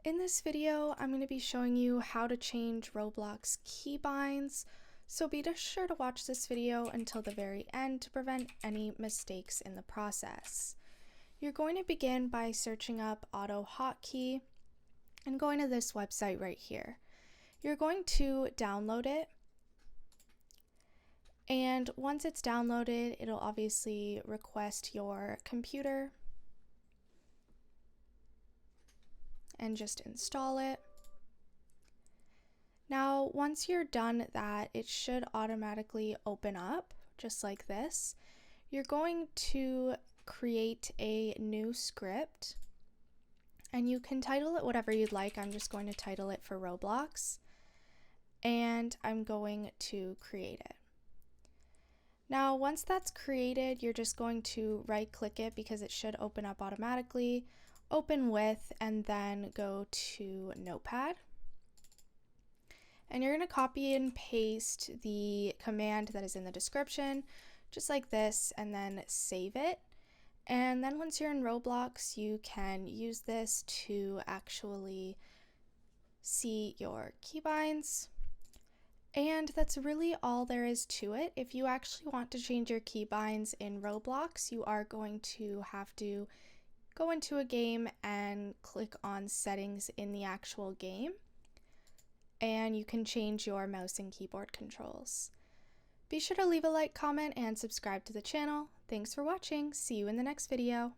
In this video, I'm going to be showing you how to change Roblox keybinds, so be sure to watch this video until the very end to prevent any mistakes in the process. You're going to begin by searching up Auto Hotkey and going to this website right here. You're going to download it, and once it's downloaded, it'll obviously request your computer and just install it. Now, once you're done that, it should automatically open up just like this. You're going to create a new script, and you can title it whatever you'd like. I'm just going to title it for Roblox, and I'm going to create it. Now, once that's created, you're just going to right-click it because it should open up automatically, open with, and then go to Notepad. And you're going to copy and paste the command that is in the description, just like this, and then save it. And then once you're in Roblox, you can use this to actually see your keybinds. And that's really all there is to it. If you actually want to change your keybinds in Roblox, you are going to have to go into a game and click on settings in the actual game, and you can change your mouse and keyboard controls. Be sure to leave a like, comment, and subscribe to the channel. Thanks for watching. See you in the next video.